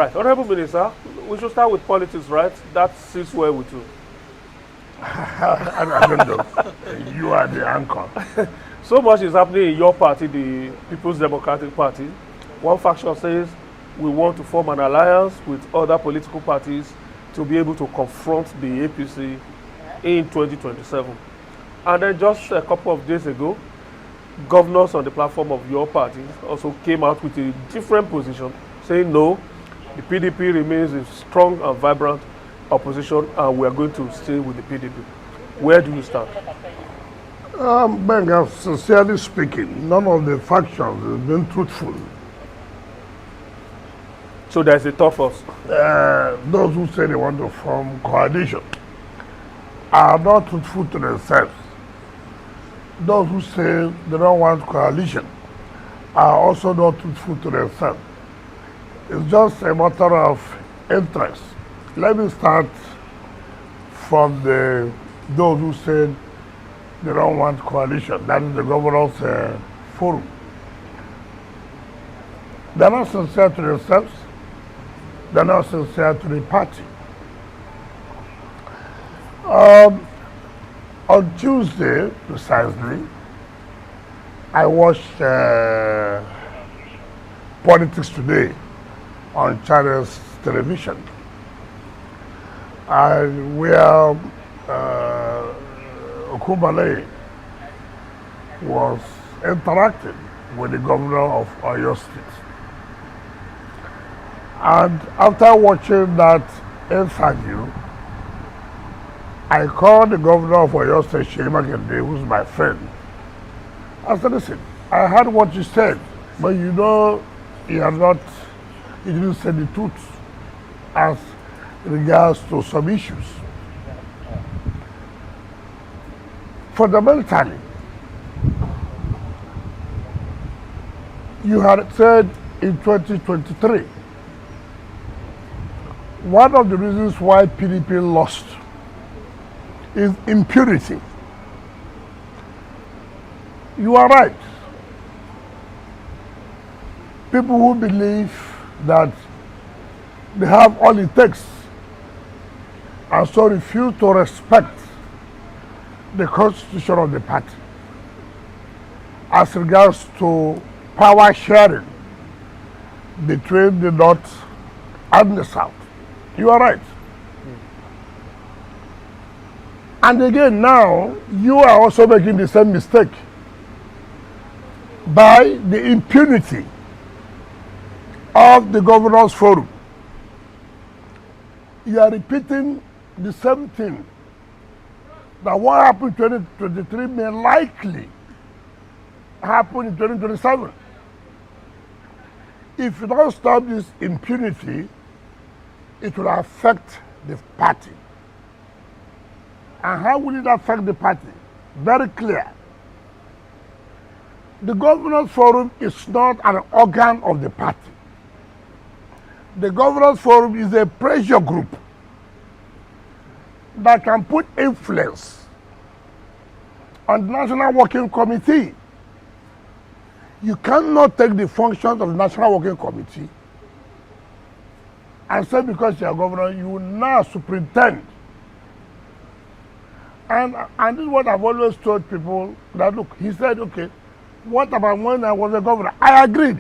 Right, Honorable Minister, we should start with politics, right? That sits well with you. I don't know. You are the anchor. So much is happening in your party, the People's Democratic Party. One faction says we want to form an alliance with other political parties to be able to confront the APC in 2027. And then just a couple of days ago, governors on the platform of your party also came out with a different position, saying no, the PDP remains a strong and vibrant opposition and we are going to stay with the PDP. Where do you stand? Benga, sincerely speaking, none of the factions has been truthful. So there's a tough us. Those who say they want to form coalition are not truthful to themselves. Those who say they don't want coalition are also not truthful to themselves. It's just a matter of interest. Let me start from those who said they don't want coalition. That is the governors' forum. They're not sincere to themselves. They're not sincere to the party. On Tuesday, precisely, I watched Politics Today on China's television, and where Okumbale was interacting with the governor of Oyo State. And after watching that interview, I called the governor of Oyo State, Seyi Makinde, who's my friend. I said, listen, I heard what you said, but you know you didn't say the truth as regards to some issues. Fundamentally, you had said in 2023, one of the reasons why PDP lost is impunity. You are right. People who believe that they have all it takes and so refuse to respect the constitution of the party as regards to power sharing between the North and the South. You are right. And again, now, you are also making the same mistake by the impunity of the Governors' Forum. You are repeating the same thing, that what happened in 2023 may likely happen in 2027. If you don't stop this impunity, it will affect the party. And how will it affect the party? Very clear. The Governors' Forum is not an organ of the party. The Governors' Forum is a pressure group that can put influence on the National Working Committee. You cannot take the functions of the National Working Committee and say because you are governor, you will now superintend. And this is what I've always told people, that look, he said, okay, what about when I was a governor? I agreed.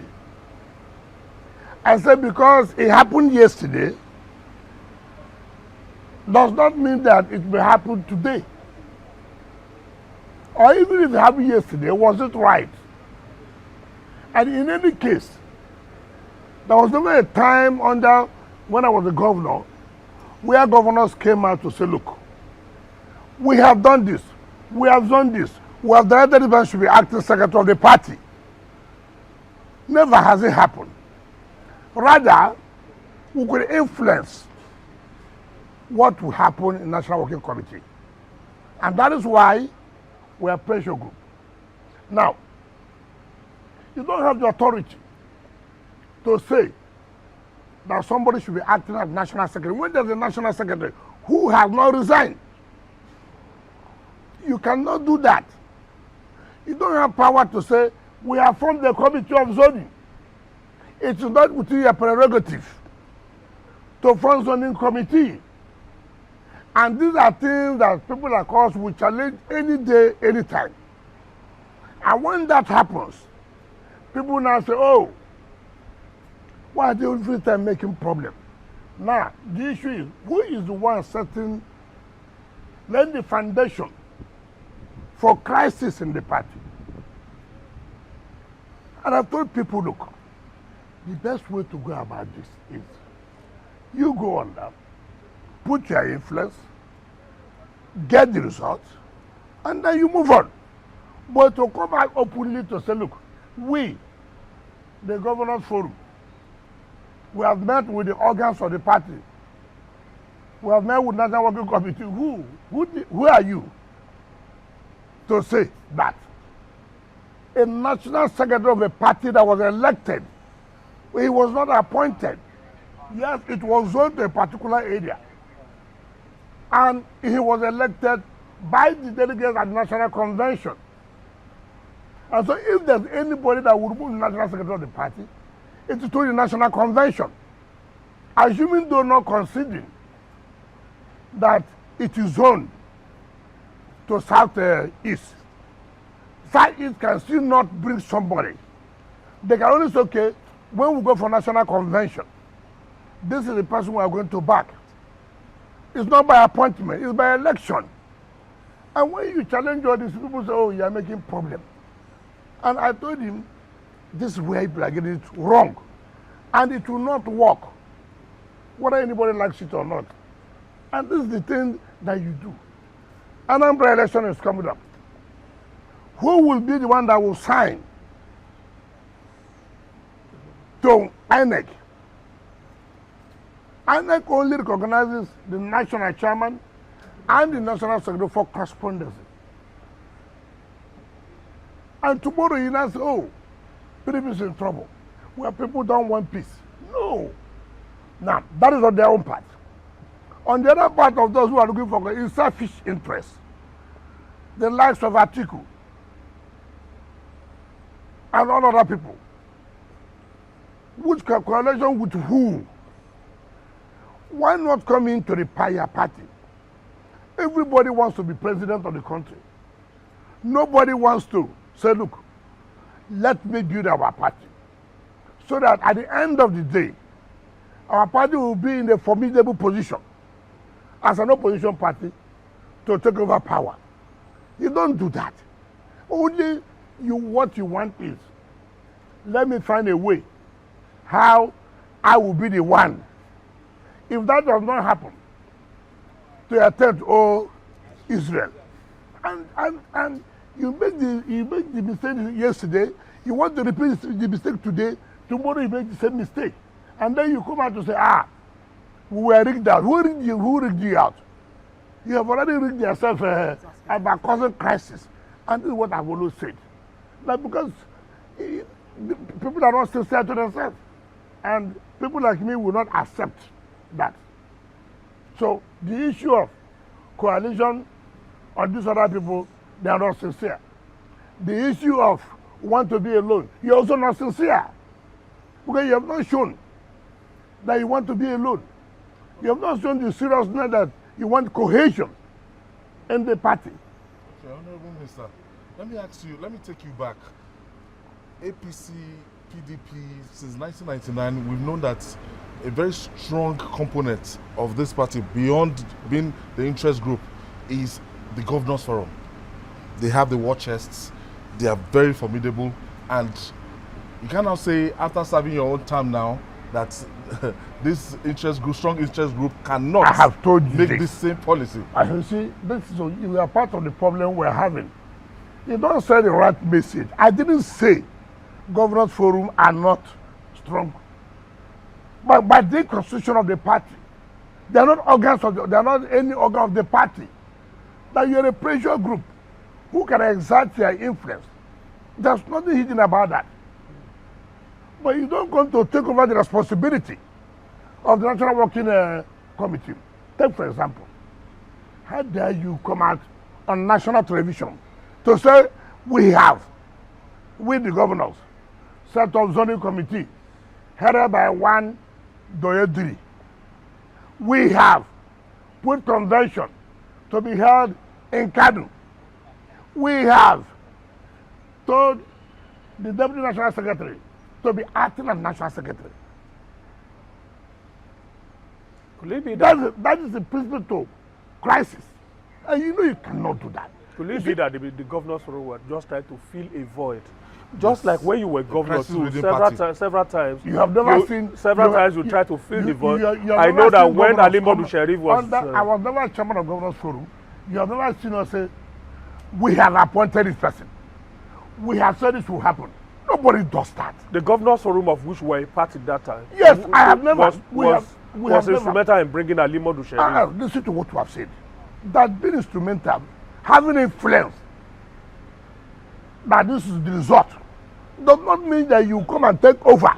I said because it happened yesterday does not mean that it may happen today. Or even if it happened yesterday, was it right? And in any case, there was never a time when I was a governor where governors came out to say, look, we have done this, we have done this, we have directed the man should be acting secretary of the party. Never has it happened. Rather, we could influence what will happen in National Working Committee. And that is why we are a pressure group. Now, you don't have the authority to say that somebody should be acting as national secretary when there's a national secretary who has not resigned. You cannot do that. You don't have power to say, we have formed the committee of zoning. It is not within your prerogative to form zoning committee. And these are things that people like us will challenge any day, anytime. And when that happens, people now say, oh, why are they every time making problem? Now, the issue is, who is the one laying the foundation for crisis in the party? And I've told people, look, the best way to go about this is you go on that, put your influence, get the results, and then you move on. But to come out openly to say, look, we, the Governors Forum, we have met with the organs of the party. We have met with the National Working Committee. Who are you to say that? A national secretary of a party that was elected, he was not appointed. Yes, it was zoned to a particular area. And he was elected by the delegates at the National Convention. And so if there's anybody that would remove the national secretary of the party, it is to the National Convention. Assuming though not conceding that it is zoned to South-East. South-East can still not bring somebody. They can only say, okay, when we go for National Convention, this is the person we are going to back. It's not by appointment, it's by election. And when you challenge all these people, say, oh, you are making problem. And I told him, this is where people are getting it wrong. And it will not work, whether anybody likes it or not. And this is the thing that you do. Anambra election is coming up. Who will be the one that will sign to INEC? INEC only recognizes the national chairman and the national secretary for correspondence. And tomorrow you now say, oh, PDP is in trouble, where people don't want peace. No. Now, that is on their own part. On the other part of those who are looking for is selfish interest. The likes of Atiku and all other people. Which coalition with who? Why not come into the party? Everybody wants to be president of the country. Nobody wants to say, look, let me build our party. So that at the end of the day, our party will be in a formidable position as an opposition party to take over power. You don't do that. Only what you want is, let me find a way how I will be the one. If that does not happen, to attempt Israel, and you make the mistake yesterday, you want to repeat the mistake today, tomorrow you make the same mistake. And then you come out to say, we were rigged out. Who rigged you out? You have already rigged yourself about causing crisis. And this is what I've always said. Like, because people are not sincere to themselves. And people like me will not accept that. So the issue of coalition on these other people, they are not sincere. The issue of want to be alone, you're also not sincere. Because you have not shown that you want to be alone. You have not shown the seriousness that you want cohesion in the party. Okay, Honorable Minister, let me ask you, let me take you back. APC, PDP, since 1999, we've known that a very strong component of this party, beyond being the interest group, is the Governors Forum. They have the war chests, they are very formidable, and you cannot say, after serving your own term now, that this interest group, strong interest group, cannot I have told you make this same policy. You see, you are part of the problem we're having. You don't say the right message. I didn't say Governors Forum are not strong. But by the constitution of the party, they are not organs they are not any organ of the party. That you are a pressure group who can exert their influence. There's nothing hidden about that. But you don't come to take over the responsibility of the National Working Committee. Take, for example, how dare you come out on national television to say we the governors, set up zoning committee headed by one Doyedri. We have put convention to be held in Kanu. We have told the Deputy National Secretary to be acting as National Secretary. Could it be that? That is the principle to crisis. And you know you cannot do that. Could it be that the governors were just trying to fill a void? Just like when you were governor too, several times. You have never seen... Several times you tried to fill the void. I know that when Ali Modu Sharif was... I was never chairman of Governors Forum. You have never seen us say, we have appointed this person. We have said this will happen. Nobody does that. The Governors Forum of which were a part at that time. Yes, I have never... was instrumental in bringing Ali Modu Sharif. Listen to what you have said. That being instrumental, having influence, that this is the result, does not mean that you come and take over.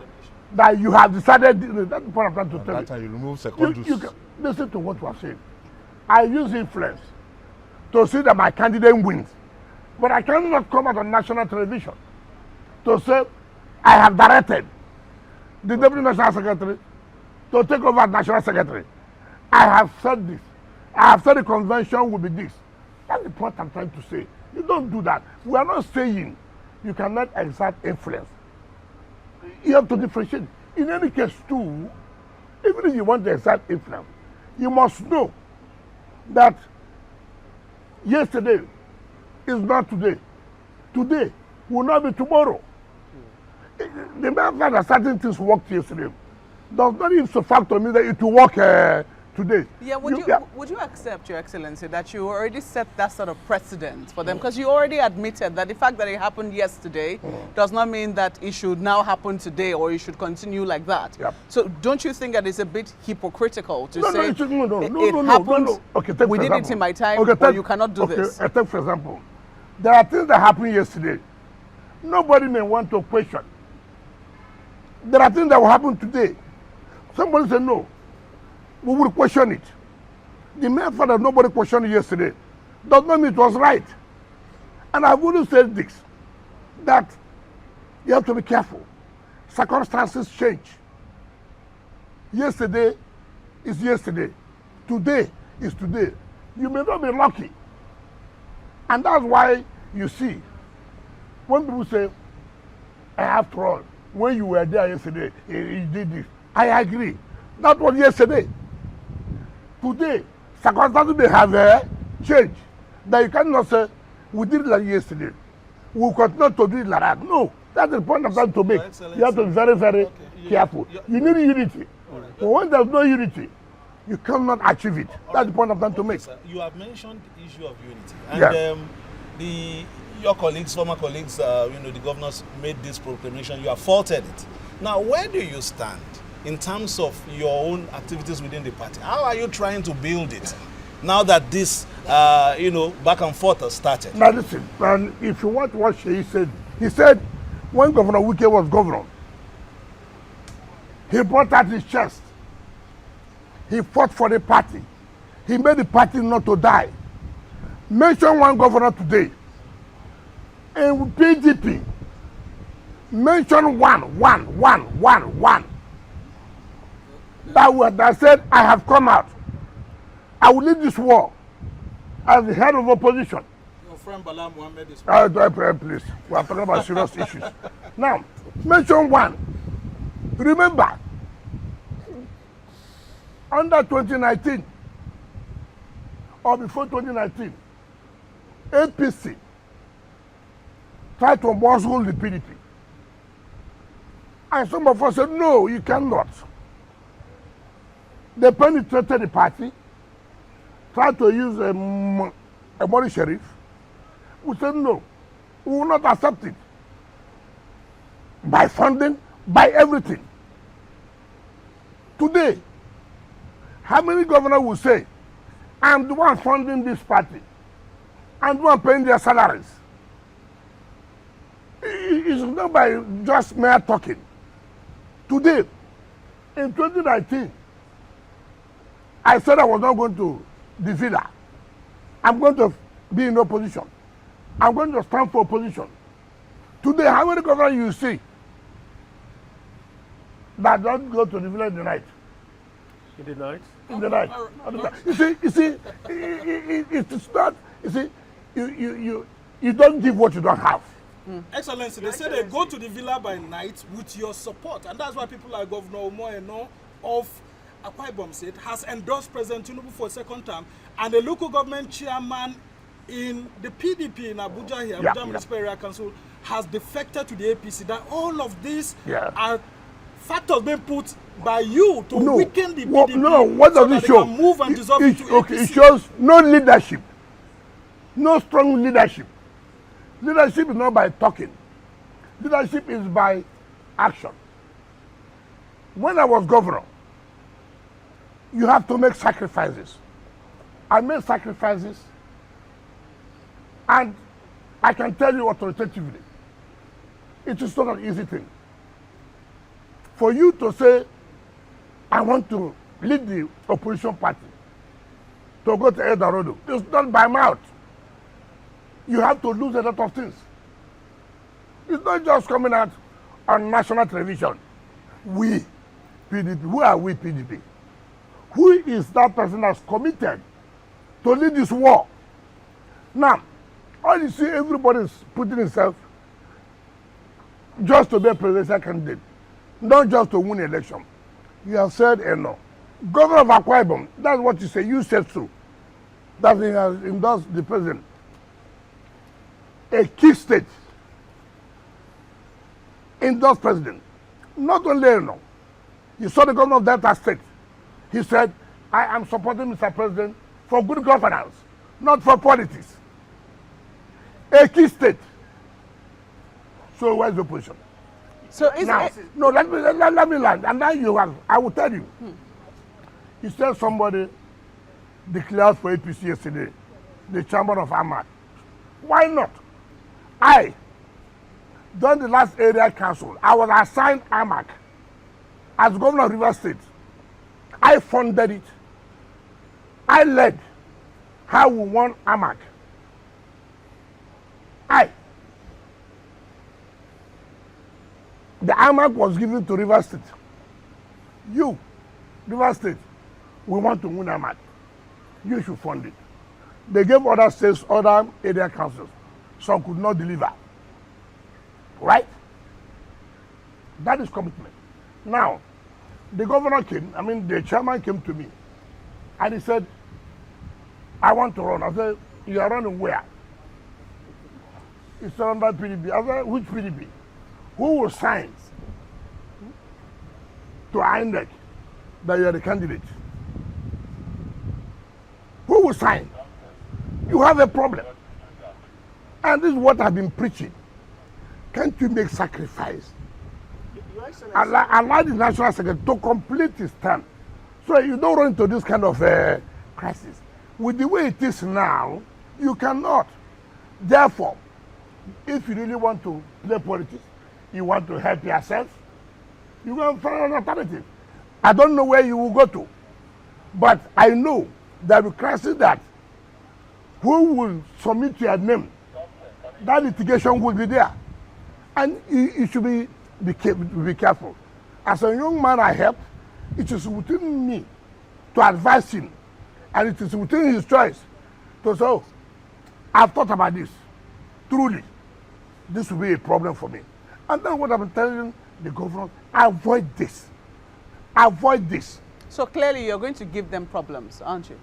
That you have decided. That's the point I'm trying to tell you. That time you remove second You listen to what you have said. I use influence to see that my candidate wins, but I cannot come out on national television to say I have directed the Deputy National Secretary to take over as National Secretary. I have said this. I have said the convention will be this. That's the point I'm trying to say. You don't do that. We are not saying you cannot exert influence. You have to differentiate. In any case, too, even if you want to exert influence, you must know that yesterday is not today. Today will not be tomorrow. The mere fact that certain things worked yesterday does not even so fact to me that it will work today. Yeah, would you accept, Your Excellency, that you already set that sort of precedent for them? Because you already admitted that the fact that it happened yesterday does not mean that it should now happen today or it should continue like that. Yep. So don't you think that it's a bit hypocritical to say it happened, okay, we did it in my time, but you cannot do this? Take for example, there are things that happened yesterday. Nobody may want to question. There are things that will happen today. Somebody said no. We will question it. The mere fact that nobody questioned it yesterday does not mean it was right. And I've always said this, that you have to be careful. Circumstances change. Yesterday is yesterday. Today is today. You may not be lucky. And that's why you see, when people say, after all, when you were there yesterday, you did this. I agree. That was yesterday. Today, circumstances may have changed. That you cannot say, we did it like yesterday. We will continue to do it like that. No, that's the point I'm trying to make. You have to be very, very careful. You need unity. But when there's no unity, you cannot achieve it. That's the point I'm trying to make. Sir, you have mentioned the issue of unity. And your colleagues, former colleagues, the governors made this proclamation. You have faulted it. Now, where do you stand in terms of your own activities within the party? How are you trying to build it now that this, back and forth has started? Now listen, and if you want what he said when Governor Wike was governor, he brought out his chest. He fought for the party. He made the party not to die. Mention one governor today. And PDP, mention one. That said, I have come out. I will lead this war as the head of opposition. Your friend Bala Mohammed is... Please, we are talking about serious issues. Now, mention one. Remember, under 2019, or before 2019, APC tried to muzzle the PDP. And some of us said, no, you cannot. They penetrated the party, tried to use a money sheriff. We said, no, we will not accept it. By funding, by everything. Today, how many governors will say, I'm the one funding this party, I'm the one paying their salaries? It's not by just mere talking. Today, in 2019, I said I was not going to the villa. I'm going to be in opposition. I'm going to stand for opposition. Today, how many governors you see that don't go to the villa in the night? In the night? In the night. You see, it's not, you see, you don't give what you don't have. Excellency, they say they go to the villa by night with your support, and that's why people like Governor Omoeno of Akwa Ibom State has endorsed President Tinubu for a second term, and the local government chairman in the PDP in Abuja here, Abuja Municipal Area Council, has defected to the APC. That all of these are factors being put by you to weaken the PDP. No, what does it show? Move and dissolve into APC. It shows no leadership, no strong leadership. Leadership is not by talking. Leadership is by action. When I was governor, you have to make sacrifices. I made sacrifices, and I can tell you authoritatively, it is not an easy thing. For you to say, I want to lead the opposition party to go to El Dorado, it's not by mouth. You have to lose a lot of things. It's not just coming out on national television. We, PDP, who are we, PDP? Who is that person that's committed to lead this war? Now, all you see, everybody is putting himself just to be a presidential candidate, not just to win election. You have said no. Governor of Akwa Ibom, that's what you say. You said so. That he has endorsed the president. A key state endorsed president. Not only no. You saw the governor of Delta State. He said, I am supporting Mr. President for good governance, not for politics. A key state. So where's the opposition? So is now, no, let me land. And now you have, I will tell you. You said somebody declared for APC yesterday, the chamber of Ahmad. Why not? During the last area council, I was assigned AMAC as governor of Rivers State. I funded it. I led how we won AMAC. The AMAC was given to Rivers State. You, Rivers State, we want to win AMAC. You should fund it. They gave other states, other area councils. Some could not deliver. Right? That is commitment. Now, the governor came, the chairman came to me, and he said, I want to run. I said, you are running where? He said, under PDP. I said, which PDP? Who will sign to INEC that you are the candidate? Who will sign? You have a problem. And this is what I've been preaching. Can't you make sacrifice? Allow the national secretary to complete his term, so you don't run into this kind of crisis. With the way it is now, you cannot. Therefore, if you really want to play politics, you want to help yourself, you go and find an alternative. I don't know where you will go to, but I know that the crisis that who will submit your name, that litigation will be there. And you should be careful. As a young man I help, it is within me to advise him, and it is within his choice to say, oh, I've thought about this. Truly, this will be a problem for me. And then what I'm telling the governor, avoid this. Avoid this. So clearly you're going to give them problems, aren't you?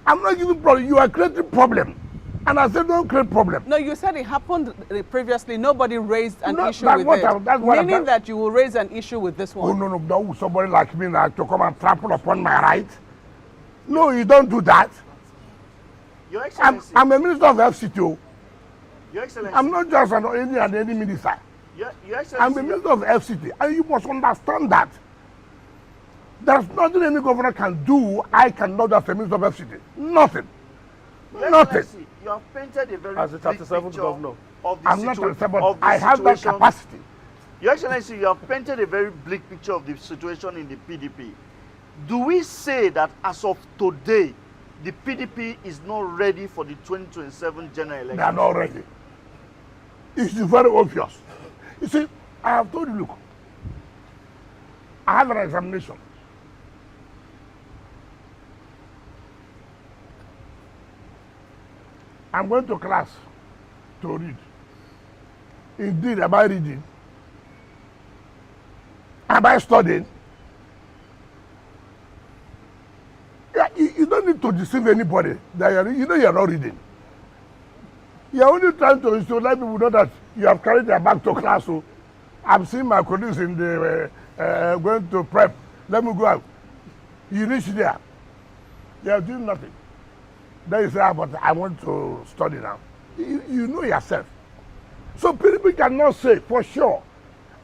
I'm not giving problems. You are creating problem. And I said, don't create problem. No, you said it happened previously. Nobody raised an issue with it. Meaning that you will raise an issue with this one. Oh, no. Somebody like me now to come and trample upon my right. No, you don't do that. Your Excellency. I'm a minister of FCT. Your Excellency. I'm not just any minister. Your Excellency. I'm a minister of FCT. And you must understand that. There's nothing any governor can do I cannot do as a minister of FCT. Nothing. Nothing. You have painted a very as a 37th governor of the I'm not 37th. I have that capacity. Your Excellency, you have painted a very bleak picture of the situation in the PDP. Do we say that as of today, the PDP is not ready for the 2027 general election? They are not ready. It's very obvious. You see, I have told you, look, I have an examination. I'm going to class to read. Indeed, am I reading? Am I studying? Yeah, you don't need to deceive anybody that you know you're not reading. You're only trying to let people know that you have carried their bag to class. So I'm seeing my colleagues in the going to prep. Let me go out. You reach there. You're doing nothing. Then you say, but I want to study now. You know yourself. So people cannot say for sure.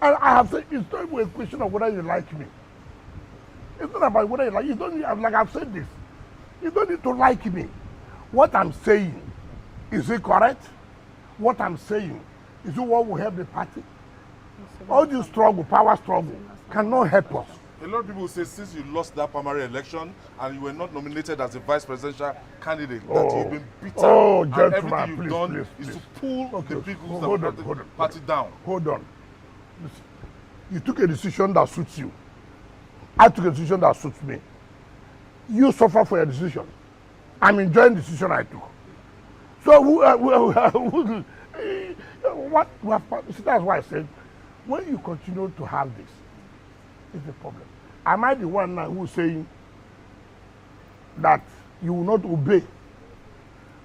And I have said, it's not a question of whether you like me. It's not about whether you like. You don't, like I've said this. You don't need to like me. What I'm saying, is it correct? What I'm saying, is it what will help the party? All this struggle, power struggle, cannot help us. A lot of people say since you lost that primary election and you were not nominated as a vice presidential candidate, that you've been bitter. And everything you've done is to pull the people the party down. Hold on. Listen. You took a decision that suits you. I took a decision that suits me. You suffer for your decision. I'm enjoying the decision I took. So that's why I said, when you continue to have this, it's a problem. Am I the one now who's saying that you will not obey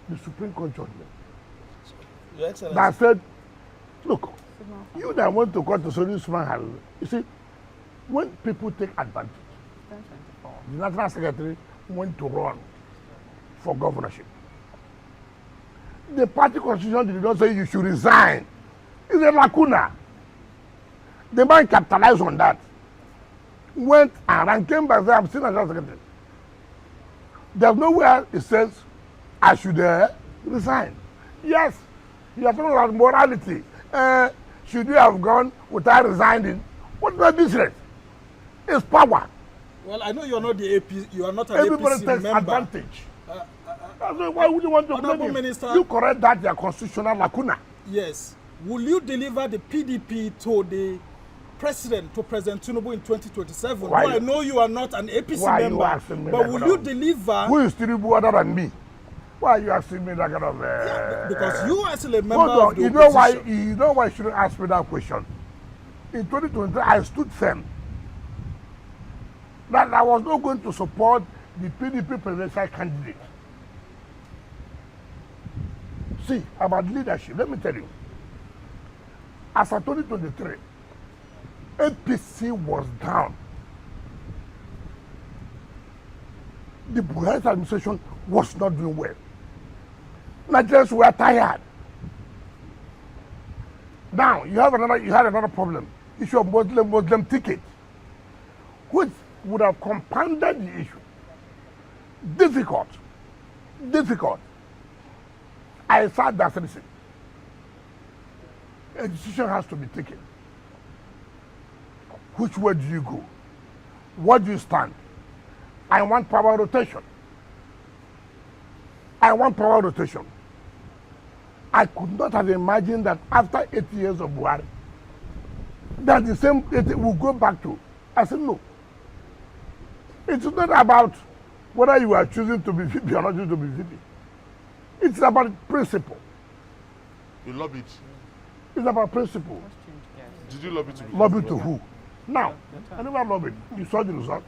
the Supreme Court judgment? Your Excellency. That said, look, you that want to cut the this man has, you see, when people take advantage, the National Secretary went to run for governorship. The party constitution did not say you should resign. It's a lacuna. The man capitalized on that. Went and came back and said, I'm still National Secretary. There's nowhere it says I should resign. Yes, you are talking about morality. Should you have gone without resigning? What's the difference? It's power. Well, I know you're not the AP, you are not an Everybody APC takes member. advantage. Why would you want to blame him? Minister, you correct that your constitutional lacuna. Yes. Will you deliver the PDP to the president, to President Tinubu in 2027? Why? I know you are not an APC Why member, you asking me but that will kind you of- deliver? Who is Tinubu other than me? Why are you asking me that kind of? Because you are still a member Hold of on. the You know why? opposition. You know why you shouldn't ask me that question. In 2023, I stood firm that I was not going to support the PDP presidential candidate. See, about leadership, let me tell you. As of 2023, APC was down. The Buhari administration was not doing well. Nigerians were tired. Now you had another problem. Issue of Muslim ticket, which would have compounded the issue. Difficult. I said that listen, a decision has to be taken. Which way do you go? What do you stand? I want power rotation. I could not have imagined that after 8 years of Buhari, that the same it will go back to. I said no. It's not about whether you are choosing to be VP or not choosing to be VP. It's about principle. You lobbied. It's about principle. Did you lobby to be? Lobby to who? Now, I never lobbied. You saw the result.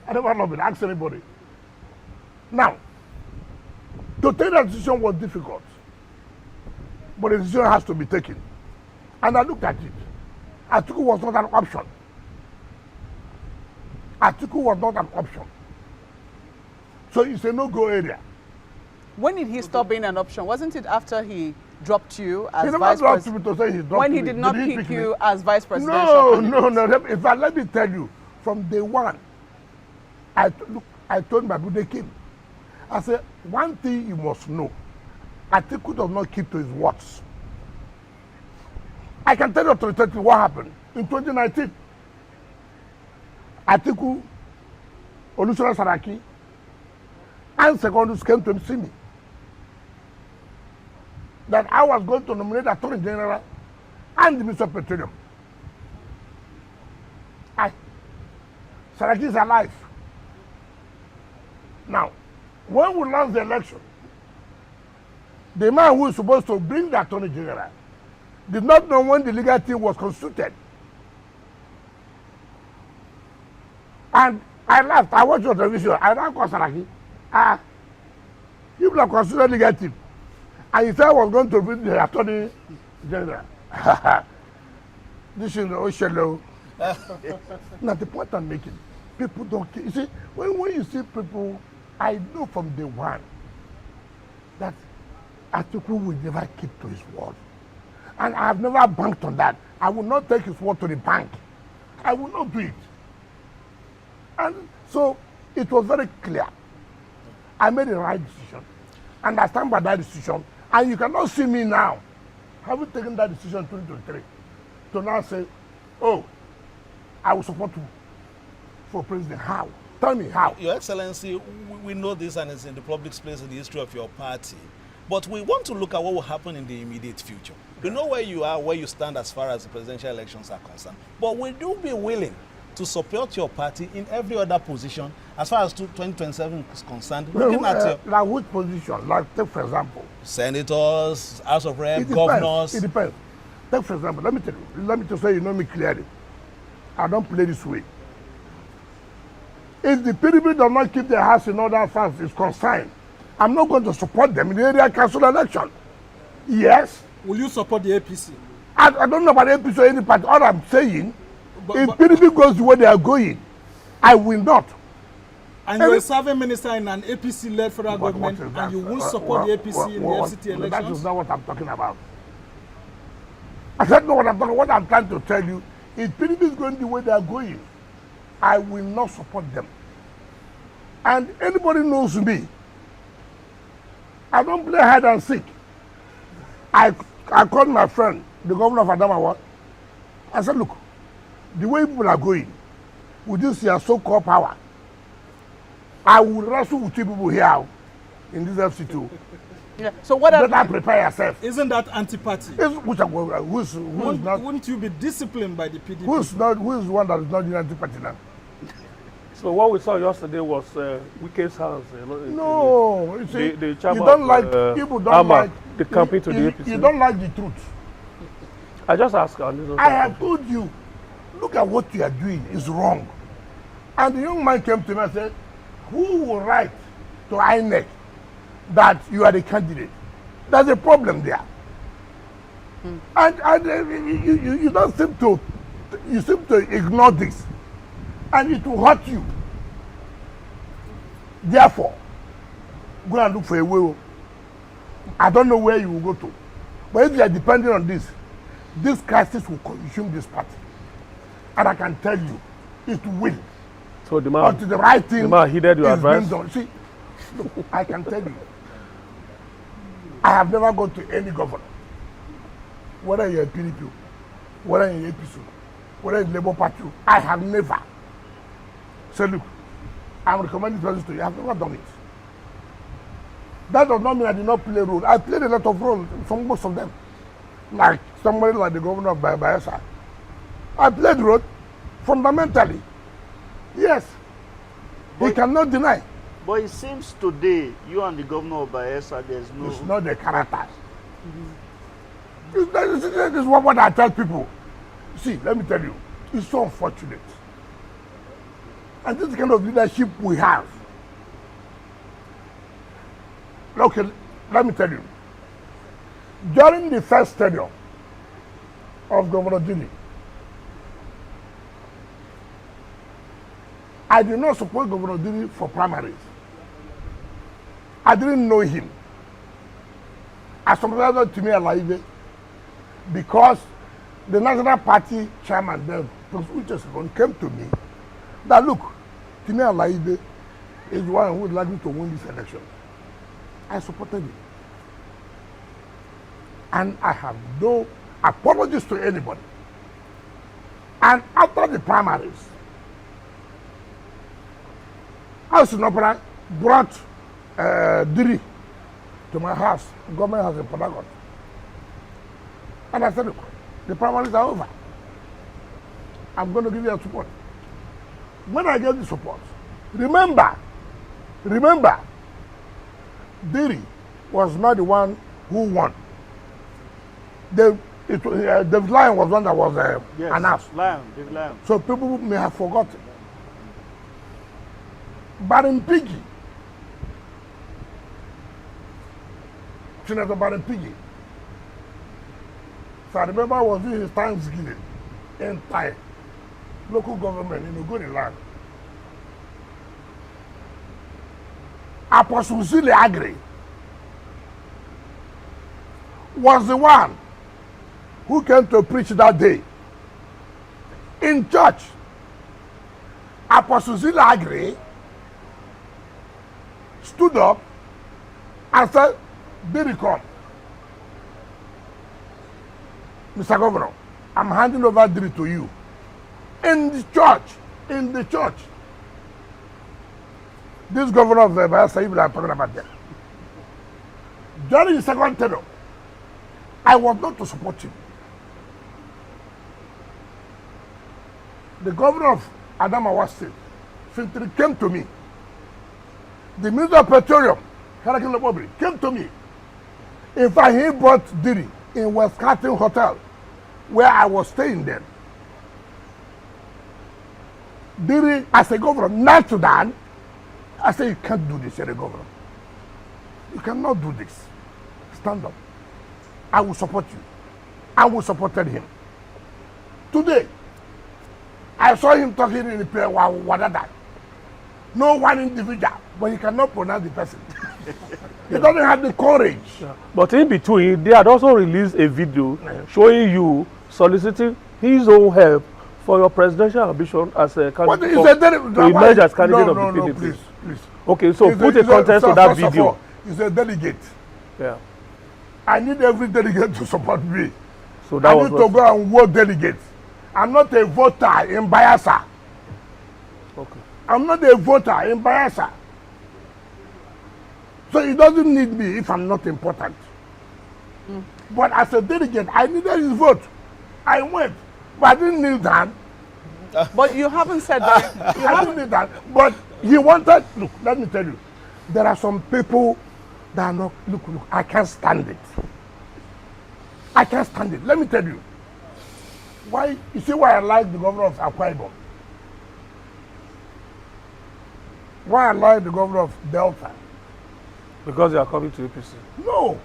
I never lobbied. Ask anybody. Now, to take that decision was difficult. But the decision has to be taken. And I looked at it. Atiku was not an option. So it's a no-go area. When did he stop being an option? Wasn't it after he dropped you as He never vice dropped me president? to say he dropped When me. he did not he pick me? you as vice presidential No. candidate? In fact, let me tell you, from day one, I told my people they came. I said, one thing you must know, Atiku does not keep to his words. I can tell you authoritatively what happened in 2019. Atiku, Olusegun Saraki, and Secondus came to see me that I was going to nominate Attorney General and the Minister of Petroleum. Saraki is alive. Now, when we lost the election, the man who is supposed to bring the Attorney General did not know when the legal team was constituted. And I laughed. I watched your television. I now called Saraki. People have considered legal team. And he said I was going to bring the Attorney General. This is the shallow. Now the point I'm making, people don't care. You see, when you see people, I know from day one that Atiku will never keep to his word. And I have never banked on that. I will not take his word to the bank. I will not do it. And so it was very clear. I made the right decision. And I stand by that decision. And you cannot see me now, having taken that decision in 2023, to now say, oh, I will support you for president. How? Tell me how. Your Excellency, we know this and it's in the public space in the history of your party. But we want to look at what will happen in the immediate future. We know where you are, where you stand as far as the presidential elections are concerned. But will you be willing to support your party in every other position as far as 2027 is concerned? Looking at your... Like which position? Like, take for example. Senators, House of Reps, governors. It depends. Take for example, let me tell you. Let me just say you know me clearly. I don't play this way. If the PDP does not keep their house in order as far as it's concerned, I'm not going to support them in the area council election. Yes. Will you support the APC? I don't know about APC or any party. All I'm saying, if PDP goes the way they are going, I will not. And you're a serving minister in an APC-led federal government, and you will support the APC in the FCT elections? That is not what I'm talking about. I said no what I'm talking about. What I'm trying to tell you, if PDP is going the way they are going, I will not support them. And anybody knows me, I don't play hide and seek. I called my friend, the governor of Adamawa. I said, look, the way people are going, with this your so-called power, I will wrestle with you people here in this FCT. Yeah. So what better prepare yourself. Isn't that anti-party? Wouldn't you be disciplined by the PDP? Who is one that is not in anti-party now? So what we saw yesterday was Wike's hands. No, the chairman you don't like people don't like the campaign to the APC. You don't like the truth. I just asked. I have told you, look at what you are doing is wrong. And the young man came to me and said, who will write to INEC that you are the candidate? There's a problem there. And you don't seem to ignore this. And it will hurt you. Therefore, go and look for a way. I don't know where you will go to. But if you are depending on this crisis will consume this party. And I can tell you, it will. So the man, the right thing the man heeded your advice? See, look, I can tell you, I have never gone to any governor, whether you're a PDP, whether you're a APC, whether you're Labour Party, I have never said, look, I'm recommending this to you. I have never done it. That does not mean I did not play a role. I played a lot of roles, most of them. Like somebody like the governor of Bayelsa. I played role fundamentally. Yes. He cannot deny. But it seems today, you and the governor of Bayelsa, there's no... It's not the characters. This is what I tell people. See, let me tell you, it's so unfortunate. And this kind of leadership we have. Okay, let me tell you. During the first tenure of Governor Dini, I did not support Governor Dini for primaries. I didn't know him. I supported Tinubu because the National Party chairman then, came to me that look, Tinubu is the one who would like me to win this election. I supported him. And I have no apologies to anybody. And after the primaries, House in Opera brought Diri to my house, government house in Port Harcourt. And I said, look, the primaries are over. I'm going to give you a support. When I gave the support, remember, Diri was not the one who won. David Lion was one that was announced. David Lion. So people may have forgotten. Baron Piggy, Senator Baron Piggy. So I remember I was doing his Thanksgiving in Thai, local government in Ogoni land. Apostle Zile Agri was the one who came to preach that day in church. Apostle Zile Agri stood up and said, "Did come, Mr. Governor, I'm handing over Diri to you." In the church. This governor of the Bayelsa, I'm talking about them. During the second tenure, I was not to support him. The governor of Adamawa State, Fintri, came to me. The Minister of Petroleum, Harakin Lobobri, came to me. In fact, he brought Diri in West Carton Hotel, where I was staying then. Diri, as a governor, knelt down. I said, "You can't do this, you're a governor. You cannot do this. Stand up. I will support you." I will supported him. Today, I saw him talking in the prayer, Wadada. No one individual, but he cannot pronounce the person. He doesn't have the courage. Yeah. But in between, they had also released a video showing you soliciting his own help for your presidential ambition as a candidate to emerge as candidate of the PDP. Please. Okay, so put a context to that video. He's a delegate. Yeah. I need every delegate to support me. So that I need to go and vote delegates. I'm not a voter in Bayelsa. Okay. I'm not a voter in Bayelsa. So he doesn't need me if I'm not important. But as a delegate, I needed his vote. I went, but I didn't kneel down. But you haven't said that. I didn't need that. But he wanted, look, let me tell you, there are some people that are not, look, I can't stand it. I can't stand it. Let me tell you. Why, you see why I like the governor of Akwa Ibom? Why I like the governor of Delta? Because they are coming to APC. No.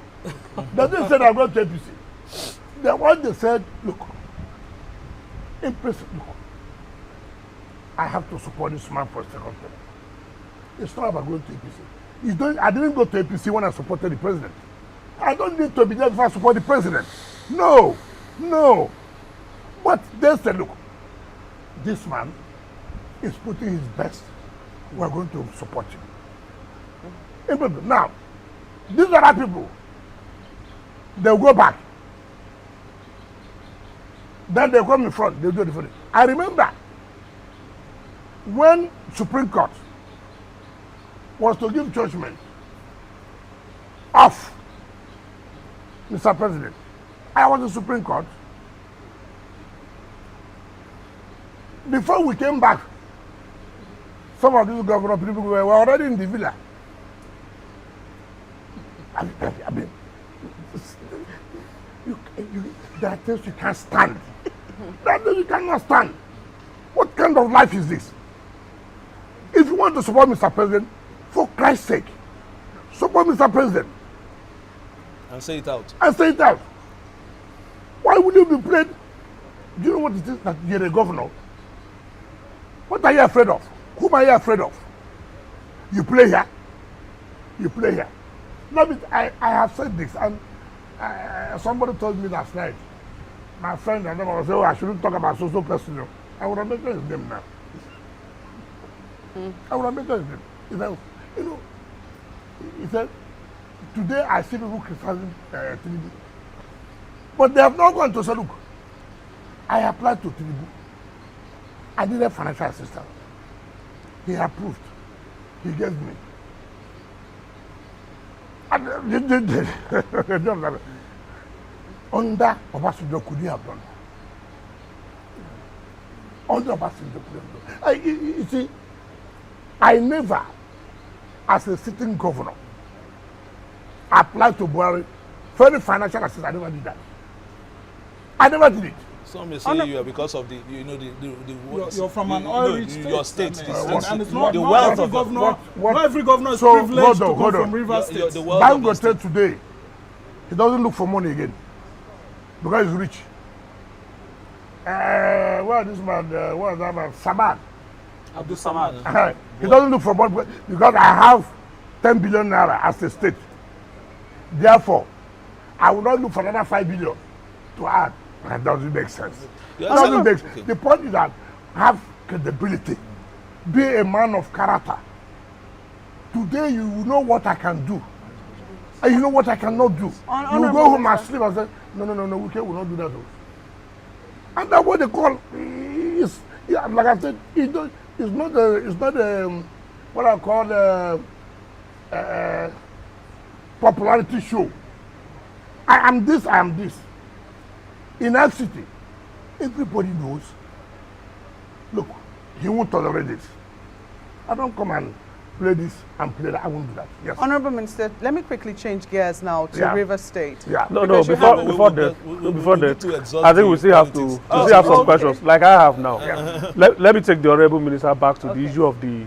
They didn't say they're going to APC. They said, look, in principle, look, I have to support this man for a second term. It's not about going to APC. I didn't go to APC when I supported the president. I don't need to be there if I support the president. No. But they said, look, this man is putting his best. We're going to support him. Now, these other people, they'll go back. Then they come in front, they'll do different. I remember when Supreme Court was to give judgment of Mr. President, I was in Supreme Court. Before we came back, some of these governor people were already in the villa. I mean, there are things you can't stand. There are things you cannot stand. What kind of life is this? If you want to support Mr. President, for Christ's sake, support Mr. President. And say it out. Why would you be played? Do you know what it is that you're a governor? What are you afraid of? Whom are you afraid of? You play here. I have said this, and somebody told me last night, my friend, and I was saying, I shouldn't talk about social person. I would have mentioned his name now. I would have mentioned his name. He said, today I see people criticizing Tinubu. But they have not gone to say, look, I applied to Tinubu. I needed financial assistance. He approved. He gave me. Under Obasanjo, could he have done? Under Obasanjo, could he have done? You see, I never, as a sitting governor, applied to Buhari For any financial assistance, I never did that. I never did it. Some may say you are because of the, you know, you're from an oil-rich state. Your state, and it's not the wealth every of governor. what- Not every governor is So, privileged to hold come on. from Rivers State. the wealth of the Dangote state. today, he doesn't look for money again because he's rich. What is this man? What is that man? Samad. Abdul Samad. He doesn't look for money because I have 10 billion naira as a state. Therefore, I will not look for another 5 billion to add. That doesn't make sense. Yeah, That doesn't so- make okay. The point is that have credibility, be a man of character. Today you know what I can do, and you know what I cannot do. You go home and sleep and say, no, we will not do that. And that's what they call is, yeah, like I said, it's not what I call popularity show. I am this. In FCT, everybody knows. Look, he won't tolerate it. I don't come and play this and play that. I won't do that. Yes. Honorable Minister, let me quickly change gears now to Yeah. River State. Yeah. No, Because you before have- before we that, need to exhaust I think we the still have to politics. we still have some okay. questions, like I have now. Let me take the Honorable Minister back to the issue of the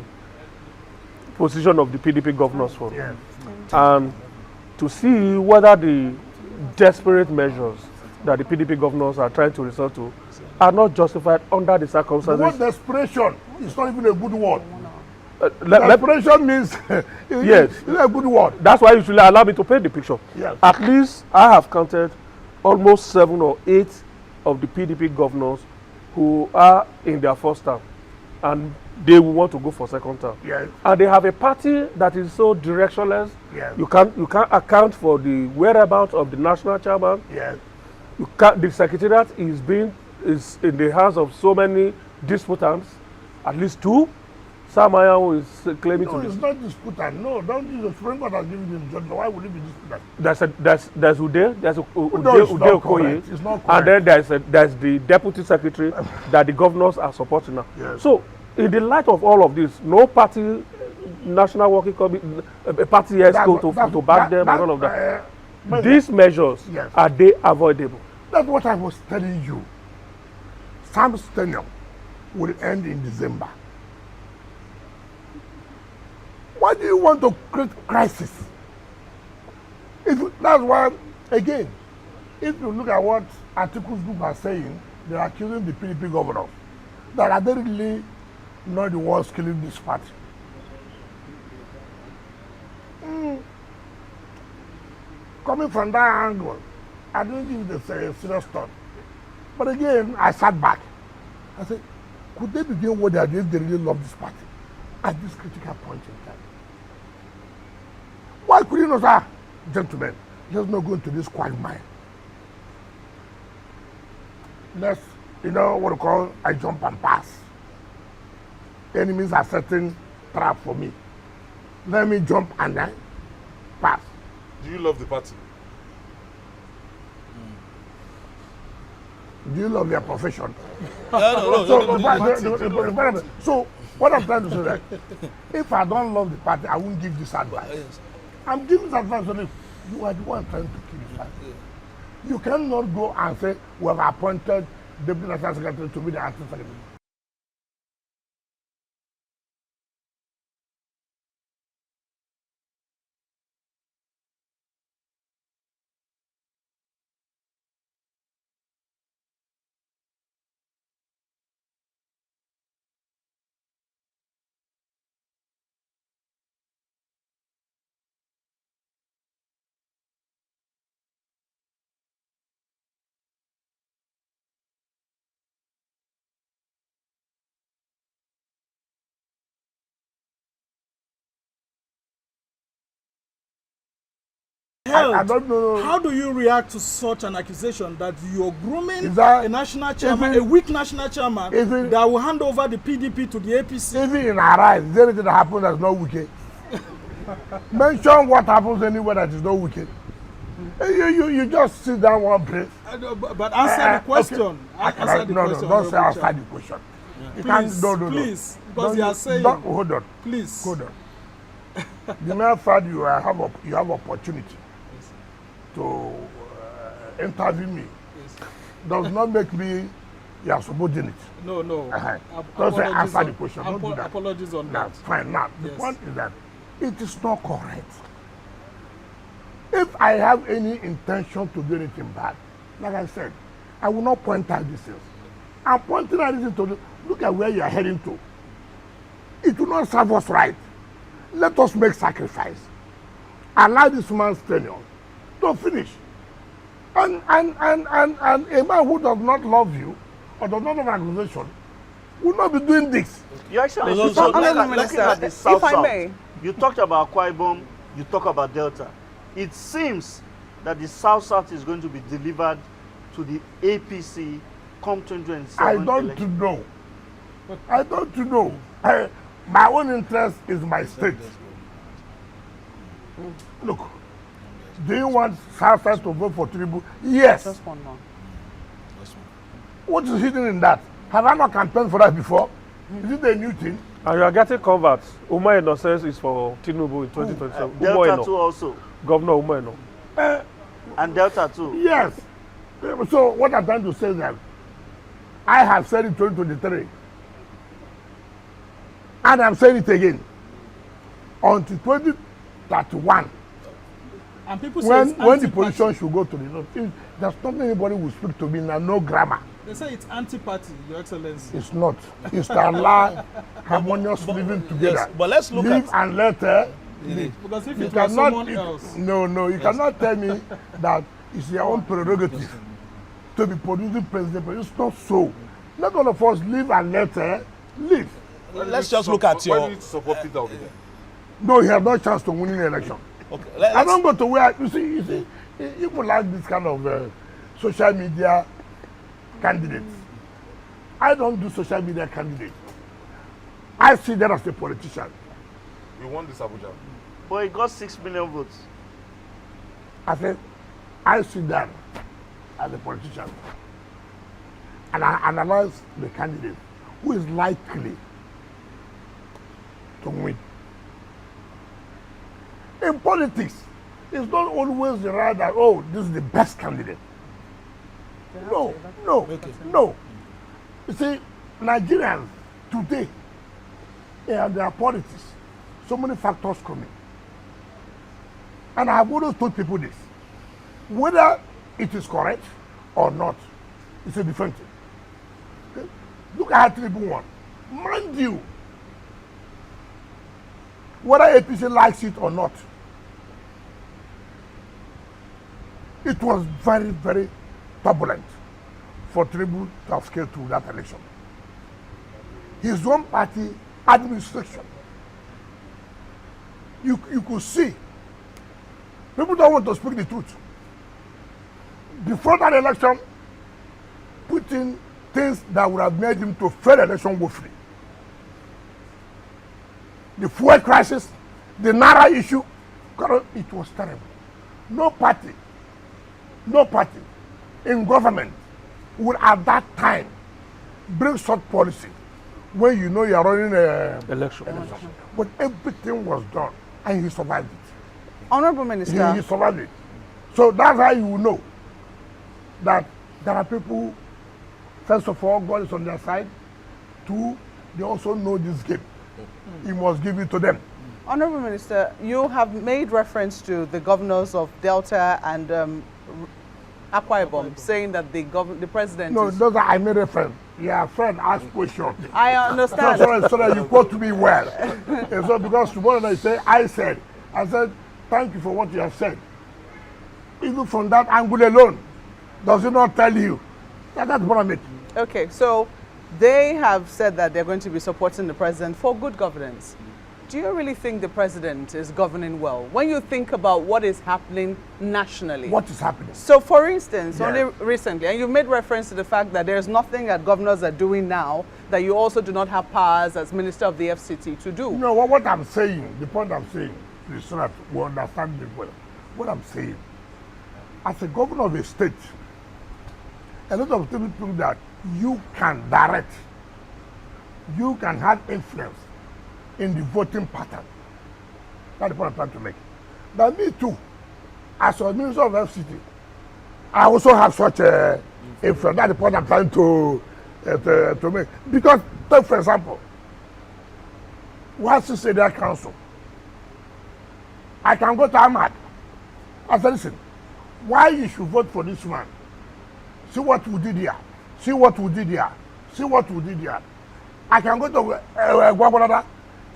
position of the PDP Governors Forum, Yes. and to see whether the desperate measures that the PDP governors are trying to resort to are not justified under the The circumstances. word desperation is not even a good word. Let- Desperation means Yes. it's not a good word. That's why you should allow me to paint the picture. Yes. At least I have counted almost 7 or 8 of the PDP governors who are in their first term, and they will want to go for second term. Yes. And they have a party that is so directionless. Yes. You can't account for the whereabouts of the national chairman. Yes. You can't, the secretariat is in the hands of so many disputants, at least 2. Samaya who is claiming No, to it's be. not disputant. No, don't use the Supreme Court has given you the judgment. Why would it be disputant? There's Ude, there's No, Ude it's not Okoye, correct. It's not and correct. then there's the deputy secretary that the governors are supporting now. Yes. So, in the light of all of this, no party, national working committee, party ESCO to back them and all of that. But These measures, Yes. are they avoidable? that's what I was telling you. Sam's tenure will end in December. Why do you want to create crisis? That's why, again, if you look at what articles group are saying, they're accusing the PDP governor that are they really not the ones killing this party. Coming from that angle, I didn't give this a serious thought. But again, I sat back. I said, could they be doing what they are doing if they really love this party at this critical point in time? Why could you not say, gentlemen, let's not go into this quagmire. Let's, what we call, I jump and pass. Enemies are setting trap for me. Let me jump and then pass. Do you love the party? Do you love your profession? No. So what I'm trying to say is that if I don't love the party, I won't give this advice. Yes. I'm giving this advice only if you are the one trying to kill this party. You cannot go and say, we have appointed Deputy National Secretary to be the acting secretary. I don't know. How do you react to such an accusation that you're grooming Is that- a national chairman, even- a weak national chairman, even- that will hand over the PDP to the APC? Even in our eyes, is there anything that happens that's not wicked? Mention what happens anywhere that is not wicked. You just sit down one place. But answer the question. Okay. Answer the No, question. don't say Honorable answer Chair. the question. You can't, no. Please, because Don't they are you- saying, don't- hold on. please. The mere fact you have opportunity to interview me does not make me your subordinate. No. Don't say answer the question. Don't do that. Apologies on Now, that. fine. Now, the point is that it is not correct. If I have any intention to do anything bad, like I said, I will not point out these things. I'm pointing out this to look at where you are heading to. It will not serve us right. Let us make sacrifice. Allow this man's tenure to finish. And a man who does not love you or does not have an organization will not be doing this. Your Excellency, Honourable looking Minister, at the if South I South, may. you talked about Akwa Ibom, you talk about Delta. It seems that the South South is going to be delivered to the APC come 2027 I don't election. know. I don't know. My own interest is my state. Look, do you want Southside to vote for Tinubu? Yes. Just one more. What is hidden in that? Have I not campaigned for that before? Is it a new thing? And you are getting converts. Umaeno says it's for Tinubu in 2027. Delta too also. Governor Umaeno. And Delta too. Yes. So what I'm trying to say is that I have said in 2023, and I'm saying it again, until 2031, And people say when it's the anti-party. position should go to the north, there's nothing anybody will speak to me now, no grammar. They say it's anti-party, Your Excellency. It's not. It's to allow harmonious living together. Yes, but let's look Live at and let her live. Because if You it was someone cannot, else, no, you cannot tell me that it's your own prerogative to be producing president, but it's not so. Let all of us live and let her live. let's just look at Why your. do you need to support Peter Obi? No, he has no chance to win the election. Okay, I let's, don't go to where you see, people like this kind of social media candidates. I don't do social media candidates. I see that as a politician. You won this Abuja. But he got 6 million votes. I said, I see that as a politician. And I analyze the candidate who is likely to win. In politics, it's not always the right that, oh, this is the best candidate. No. You see, Nigerians today, in their politics, so many factors come in. And I have always told people this. Whether it is correct or not, it's a different thing. Okay? Look at how Tinubu won. Mind you, whether APC likes it or not, it was very, very turbulent for Tinubu to have scaled through that election. His own party administration, you could see, people don't want to speak the truth. Before that election, put in things that would have made him to fail the election woefully. The fuel crisis, the Naira issue, it was terrible. No party in government would at that time bring such policy when you know you are running an Election. But everything was done and he survived it. Honourable Minister. He survived it. So that's how you will know that there are people, first of all, God is on their side. Two, they also know this game. He must give it to them. Honourable Minister, you have made reference to the governors of Delta and Akwa Ibom, saying that the president No, is... those are I made reference. Yeah, friend, ask questions. I understand. So that you quote me well. And so because tomorrow I say, I said, thank you for what you have said. Even from that angle alone, does it not tell you that that's what I mean? Okay, so they have said that they're going to be supporting the president for good governance. Do you really think the president is governing well? When you think about what is happening nationally. What is happening? So for instance, Yeah. only recently, and you made reference to the fact that there's nothing that governors are doing now that you also do not have powers as Minister of the FCT to do. You know, what I'm saying, the point I'm saying, is so that we understand it well. What I'm saying, as a governor of a state, a lot of people think that you can direct, you can have influence in the voting pattern. That's the point I'm trying to make. But me too, as a minister of FCT, I also have such a influence. That's the point I'm trying to make. Because, take for example, once you say that council, I can go to Ahmad. I say, listen, why you should vote for this man? See what we did here. See what we did here. See what we did here. I can go to Gwagwalada.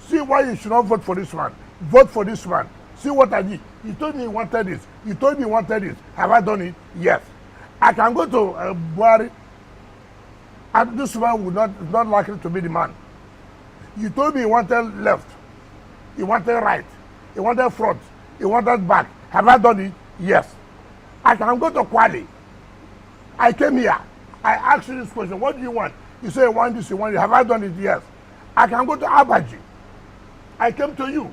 See why you should not vote for this man. Vote for this man. See what I did. You told me you wanted this. You told me you wanted this. Have I done it? Yes. I can go to Buhari, and this man is not likely to be the man. You told me you wanted left. You wanted right. You wanted front. You wanted back. Have I done it? Yes. I can go to Kwali. I came here. I asked you this question. What do you want? You say you want this, you want it. Have I done it? Yes. I can go to Abuja. I came to you.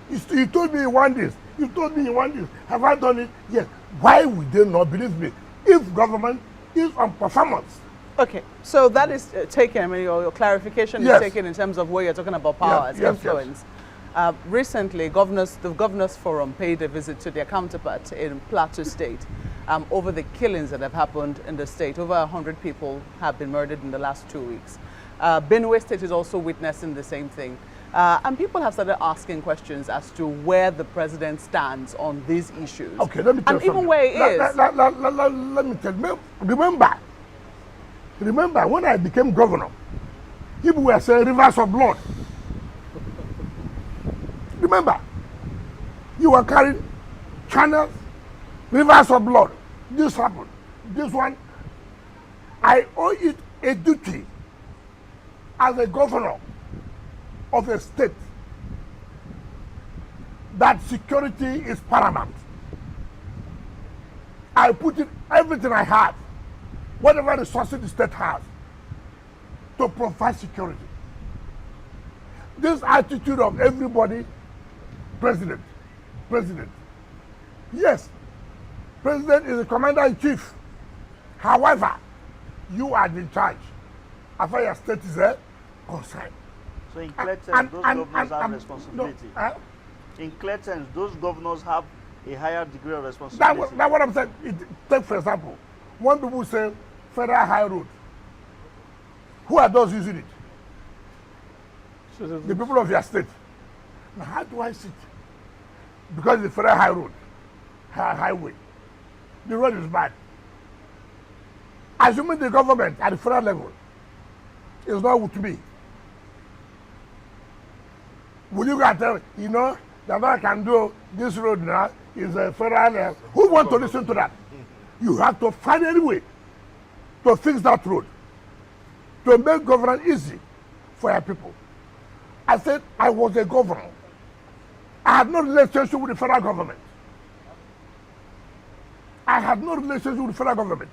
You told me you want this. You told me you want this. Have I done it? Yes. Why would they not believe me? If government is on performance. Okay, so that is taken, I mean, your clarification Yes. is taken in terms of where you're talking about power as influence. Yes. Recently, the Governors Forum paid a visit to their counterpart in Plateau State over the killings that have happened in the state. Over 100 people have been murdered in the last 2 weeks. Benue State is also witnessing the same thing. And people have started asking questions as to where the president stands on these issues. Okay, let me tell you something. And even where he is. Let me tell you. Remember when I became governor, people were saying rivers of blood. Remember, you were carrying channels, rivers of blood. This happened. This one, I owe it a duty as a governor of a state that security is paramount. I put in everything I have, whatever resources the state has, to provide security. This attitude of everybody, president. Yes, president is the commander-in-chief. However, you are in charge. As far as state is concerned. So in clear terms, those governors have responsibility. In clear terms, those governors have a higher degree of responsibility. That's what I'm saying. Take for example, when people say federal high road, who are those using it? The people of your state. Now how do I sit? Because the federal high road, highway, the road is bad. Assuming the government at the federal level is not with me, will you go and tell, you know, that I can do this road now is a federal level? Who wants to listen to that? You have to find any way to fix that road, to make governance easy for your people. I said I was a governor. I had no relationship with the federal government. I had no relationship with the federal government.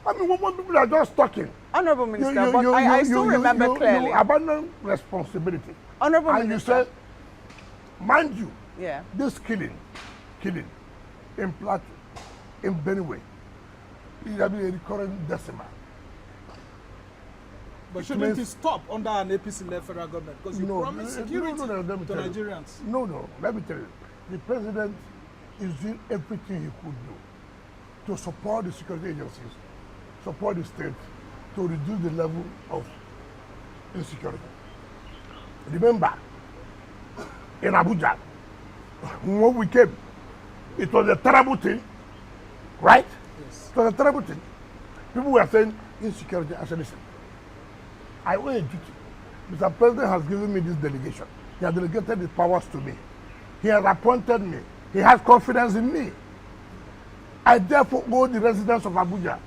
I mean, when people are just talking. Honorable Minister, but I still remember clearly. You abandon responsibility. Honorable and Minister. You say, mind you, yeah, this killing in Plateau, in Benue, is a recurrent decimal. But shouldn't it stop under an APC-led federal government? Because you promised security to Nigerians. No, let me tell you. The president is doing everything he could do to support the security agencies, support the state, to reduce the level of insecurity. Remember, in Abuja, when we came, it was a terrible thing, right? Yes. It was a terrible thing. People were saying insecurity. I said, listen, I owe a duty. Mr. President has given me this delegation. He has delegated his powers to me. He has appointed me. He has confidence in me. I therefore owe the residents of Abuja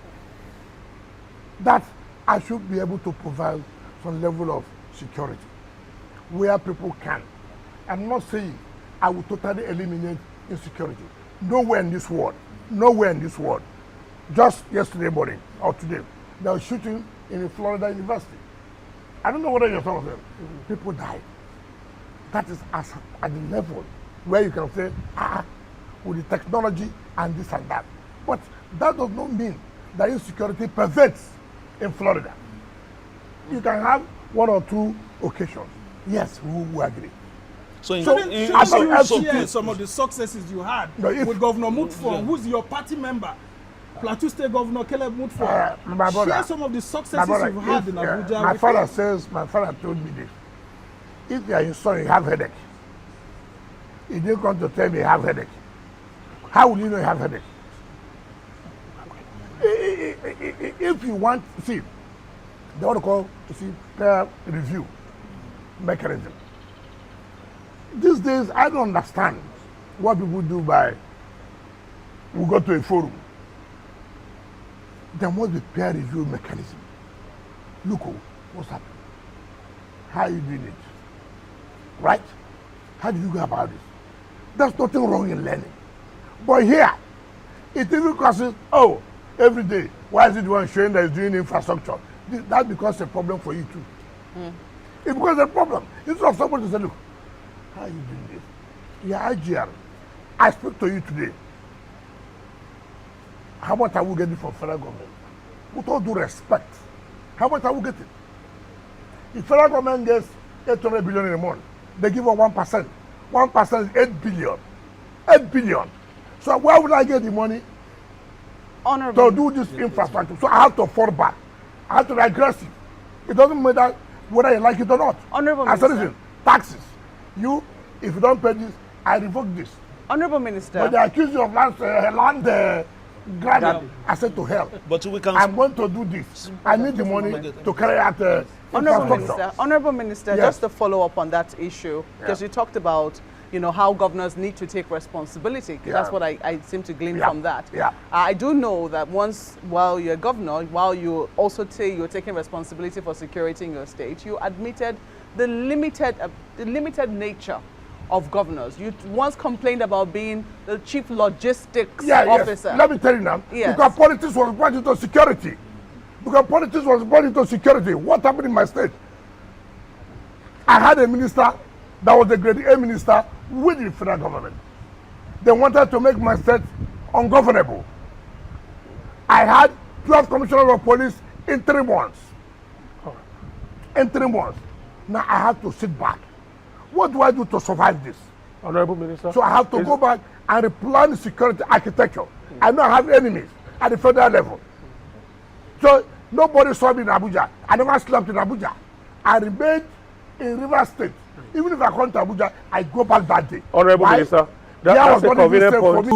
that I should be able to provide some level of security where people can. I'm not saying I will totally eliminate insecurity. Nowhere in this world. Nowhere in this world. Just yesterday morning or today, they were shooting in a Florida university. I don't know whether you're talking about them. People died. That is at the level where you can say, with the technology and this and that. But that does not mean that insecurity pervades in Florida. You can have one or two occasions. Yes, we agree. So, Shouldn't you share some of the successes you had with Governor Mutfwang, who's your party member? Plateau State Governor Caleb Mutfwang. Share some of the successes you've had in Abuja. My father told me this. If you are your son, you have headache. He didn't come to tell me you have headache. How will you know you have headache? If you want, see, they want to call peer review mechanism. These days, I don't understand what people do by, we go to a forum. There must be peer review mechanism. Look, what's happening? How are you doing it? Right? How do you go about this? There's nothing wrong in learning. But here, it even causes, every day, why is it the one showing that is doing infrastructure? That becomes a problem for you too. It becomes a problem. Instead of somebody to say, look, how are you doing this? Yeah, IGR, I spoke to you today. How much are we getting from federal government? With all due respect, how much are we getting? If federal government gets 800 billion in a month, they give us 1%. 1% is 8 billion. 8 billion. So where would I get the money to do this infrastructure? So I have to fall back. I have to be aggressive. It doesn't matter whether you like it or not. Honorable I said, Minister. listen, taxes. If you don't pay this, I revoke this. Honorable Minister. But they accuse you of land grabbing. I said to hell. But we can. I'm going to do this. I need the money to carry out Honorable Minister, yes. just to follow up on that issue, because you talked about how governors need to take responsibility. That's what I seem to glean from that. I do know that while you're governor, while you also say you're taking responsibility for security in your state, you admitted the limited nature of governors. You once complained about being the chief logistics officer. Yes. Let me tell you now. Yes. Because politics was brought into security. What happened in my state? I had a minister that was a grade A minister with the federal government. They wanted to make my state ungovernable. I had 12 commissioners of police in 3 months. Now I have to sit back. What do I do to survive this? Honorable Minister. So I have to go back and replan security architecture. I now have enemies at the federal level. So nobody saw me in Abuja. I never slept in Abuja. I remained in Rivers State. Even if I come to Abuja, I go back that day. Honorable Minister, that's a convenient point.